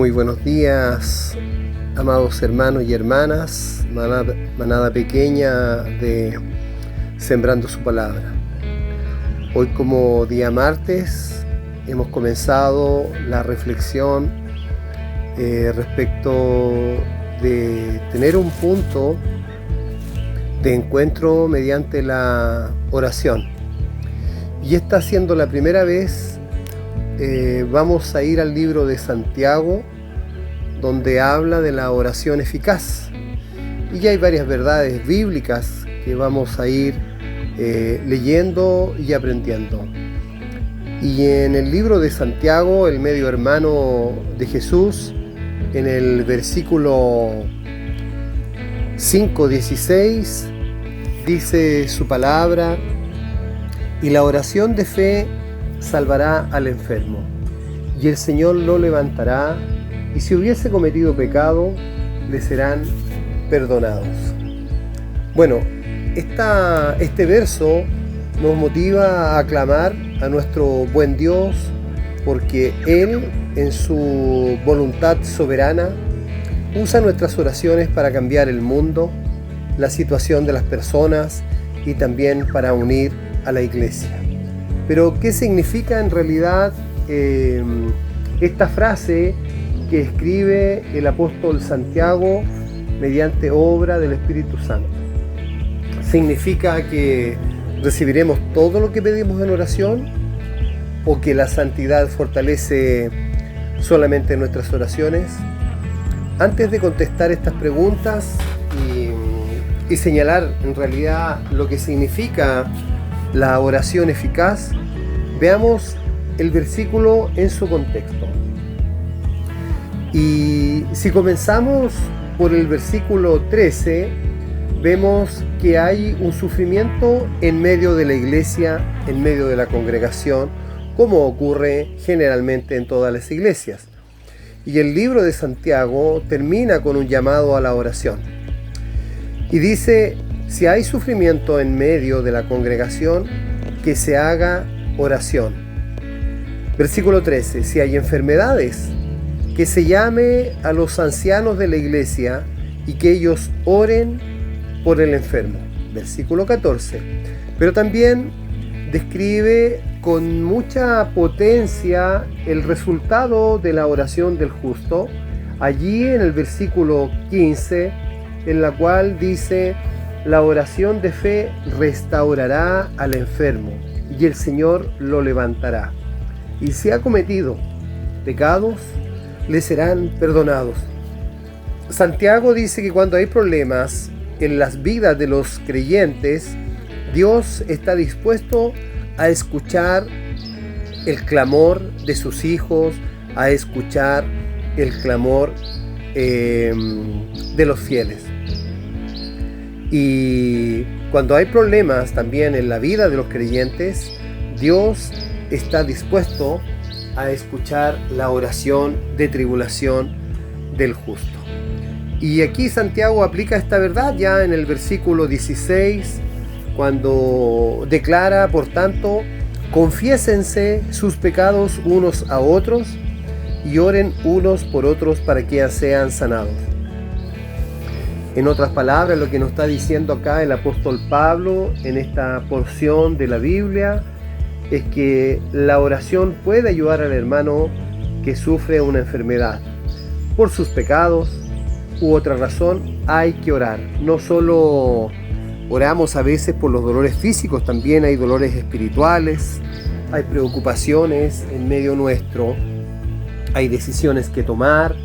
Muy buenos días, amados hermanos y hermanas, manada pequeña de Sembrando su Palabra. Hoy, como día martes, hemos comenzado la reflexión respecto de tener un punto de encuentro mediante la oración. Y esta siendo la primera vez, vamos a ir al libro de Santiago, donde habla de la oración eficaz. Y ya hay varias verdades bíblicas que vamos a ir leyendo y aprendiendo. Y en el libro de Santiago, el medio hermano de Jesús, en el versículo 5:16, dice su palabra: y la oración de fe salvará al enfermo, y el Señor lo levantará, y si hubiese cometido pecado, le serán perdonados. Bueno, este verso nos motiva a aclamar a nuestro buen Dios, porque Él, en su voluntad soberana, usa nuestras oraciones para cambiar el mundo, la situación de las personas y también para unir a la iglesia. Pero, ¿qué significa en realidad esta frase que escribe el apóstol Santiago mediante obra del Espíritu Santo? ¿Significa que recibiremos todo lo que pedimos en oración? ¿O que la santidad fortalece solamente nuestras oraciones? Antes de contestar estas preguntas y señalar en realidad lo que significa la oración eficaz, veamos el versículo en su contexto. Y si comenzamos por el versículo 13, vemos que hay un sufrimiento en medio de la iglesia, en medio de la congregación, como ocurre generalmente en todas las iglesias. Y el libro de Santiago termina con un llamado a la oración. Y dice: si hay sufrimiento en medio de la congregación, que se haga oración. Versículo 13. Si hay enfermedades, que se llame a los ancianos de la iglesia y que ellos oren por el enfermo. Versículo 14. Pero también describe con mucha potencia el resultado de la oración del justo, allí en el versículo 15, en la cual dice: la oración de fe restaurará al enfermo, y el Señor lo levantará. Y si ha cometido pecados, le serán perdonados. Santiago dice que cuando hay problemas en las vidas de los creyentes, Dios está dispuesto a escuchar el clamor de sus hijos, a escuchar el clamor de los fieles. Y cuando hay problemas también en la vida de los creyentes, Dios está dispuesto a escuchar la oración de tribulación del justo. Y aquí Santiago aplica esta verdad ya en el versículo 16, cuando declara: por tanto, confiésense sus pecados unos a otros y oren unos por otros para que sean sanados. En otras palabras, lo que nos está diciendo acá el apóstol Pablo en esta porción de la Biblia es que la oración puede ayudar al hermano que sufre una enfermedad. Por sus pecados u otra razón, hay que orar. No solo oramos a veces por los dolores físicos, también hay dolores espirituales, hay preocupaciones en medio nuestro, hay decisiones que tomar,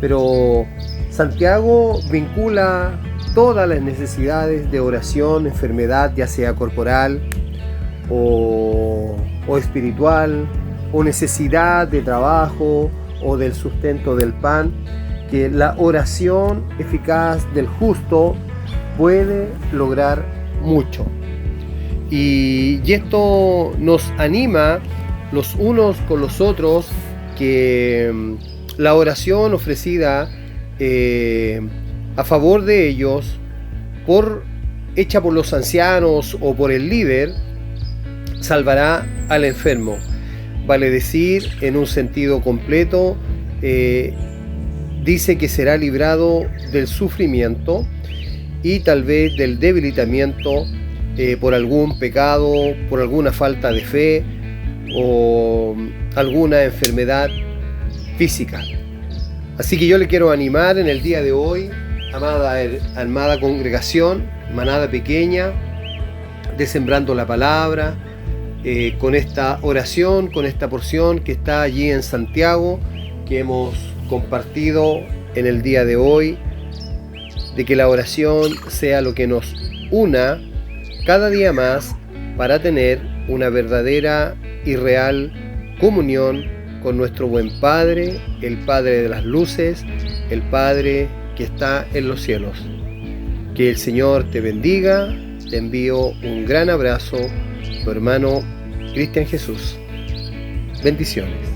pero Santiago vincula todas las necesidades de oración, enfermedad, ya sea corporal o espiritual, o necesidad de trabajo o del sustento del pan, que la oración eficaz del justo puede lograr mucho. Y esto nos anima los unos con los otros, que la oración ofrecida a favor de ellos, hecha por los ancianos o por el líder, salvará al enfermo. Vale decir, en un sentido completo, dice que será librado del sufrimiento y tal vez del debilitamiento por algún pecado, por alguna falta de fe o alguna enfermedad física. Así que yo le quiero animar en el día de hoy, amada congregación, manada pequeña, de Sembrando la Palabra, con esta oración, con esta porción que está allí en Santiago, que hemos compartido en el día de hoy, de que la oración sea lo que nos una cada día más para tener una verdadera y real comunión con nuestro buen Padre, el Padre de las luces, el Padre que está en los cielos. Que el Señor te bendiga. Te envío un gran abrazo, tu hermano Cristian Jesús. Bendiciones.